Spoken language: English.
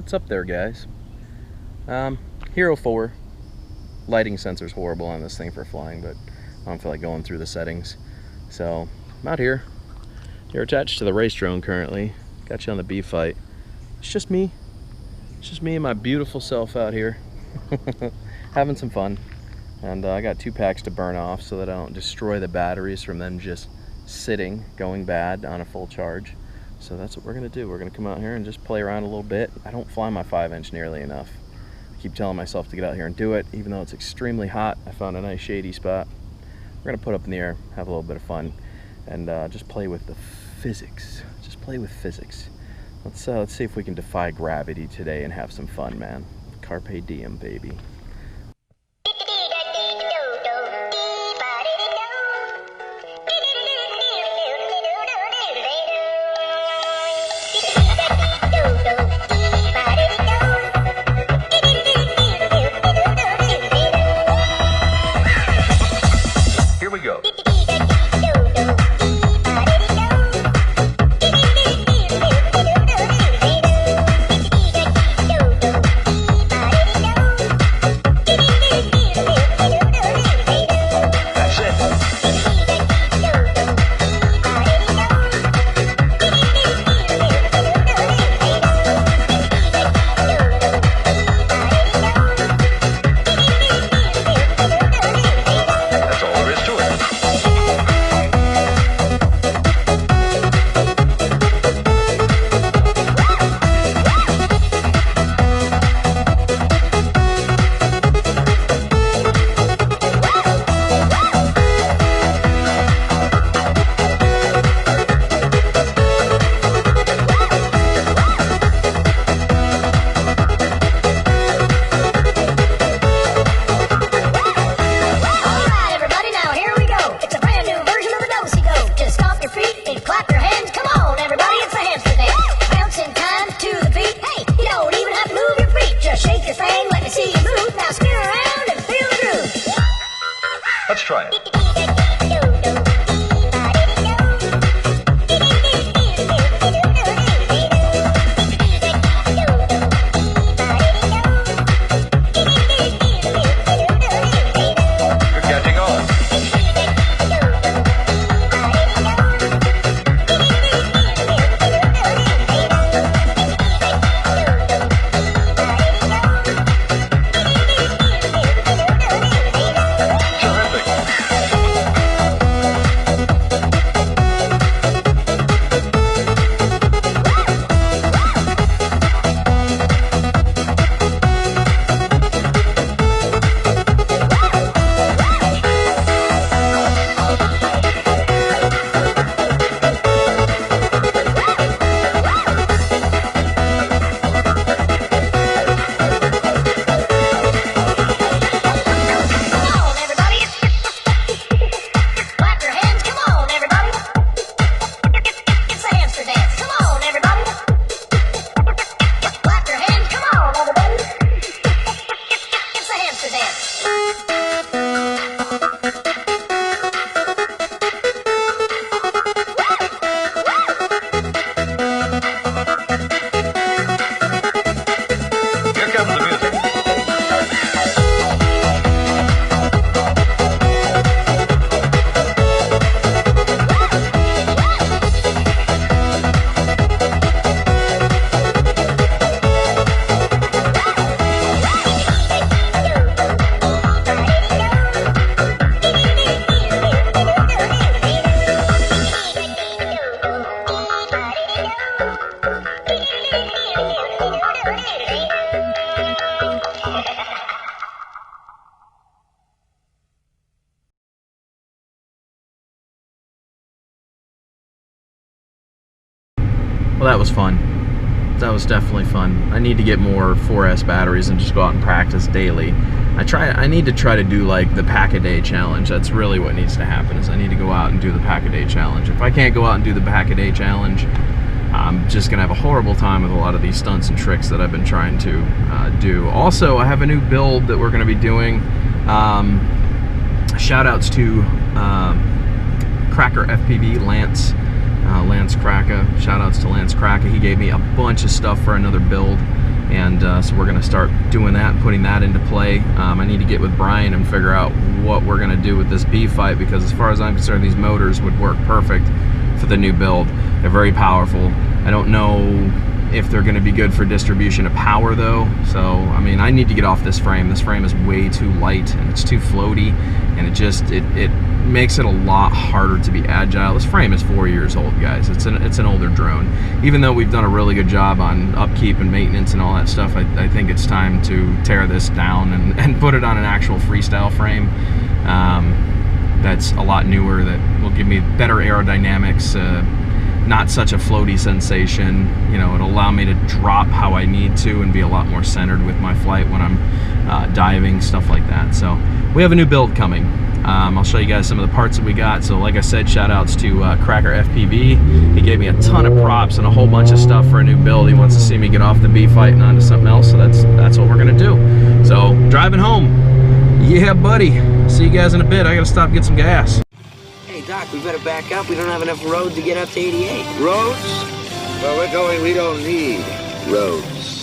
What's up there, guys? Hero 4. Lighting sensor's horrible on this thing for flying, but I don't feel like going through the settings. So, I'm out here. You're attached to the race drone currently. Got you on the bee fight. It's just me. It's just me and my beautiful self out here. Having some fun. And I got 2 packs to burn off so that I don't destroy the batteries from them just sitting, going bad on a full charge. So that's what we're gonna do. We're gonna come out here and just play around a little bit. I don't fly my 5-inch nearly enough. I keep telling myself to get out here and do it, even though it's extremely hot. I found a nice shady spot. We're gonna put up in the air, have a little bit of fun, and just play with the physics. Just play with physics. Let's see if we can defy gravity today and have some fun, man. Carpe diem, baby. Here we go. Let's try it. You're catching on. Well, that was fun. That was definitely fun. I need to get more 4S batteries and just go out and practice daily. I need to try to do like the pack-a-day challenge. That's really what needs to happen, is I need to go out and do the pack-a-day challenge. If I can't go out and do the pack-a-day challenge, I'm just gonna have a horrible time with a lot of these stunts and tricks that I've been trying to do. Also, I have a new build that we're gonna be doing. Shout outs to Cracker FPV, Lance Kraka. Shout outs to Lance Kraka. He gave me a bunch of stuff for another build. And so we're going to start doing that and putting that into play. I need to get with Brian and figure out what we're going to do with this B fight, because as far as I'm concerned, these motors would work perfect for the new build. They're very powerful. I don't know if they're going to be good for distribution of power though. So I mean, I need to get off this frame. This frame is way too light and it's too floaty, and it makes it a lot harder to be agile. This frame is 4 years old, guys. It's an older drone. Even though we've done a really good job on upkeep and maintenance and all that stuff, I think it's time to tear this down and put it on an actual freestyle frame that's a lot newer, that will give me better aerodynamics, not such a floaty sensation. You know, it'll allow me to drop how I need to and be a lot more centered with my flight when I'm diving, stuff like that. So we have a new build coming. I'll show you guys some of the parts that we got. So like I said, shout outs to Cracker FPV. He gave me a ton of props and a whole bunch of stuff for a new build. He wants to see me get off the B fight and onto something else, so that's what we're gonna do. So driving home, yeah buddy, see you guys in a bit. I gotta stop and get some gas. Hey Doc, we better back up. We don't have enough road to get up to 88. Roads? Where we're going, we don't need roads.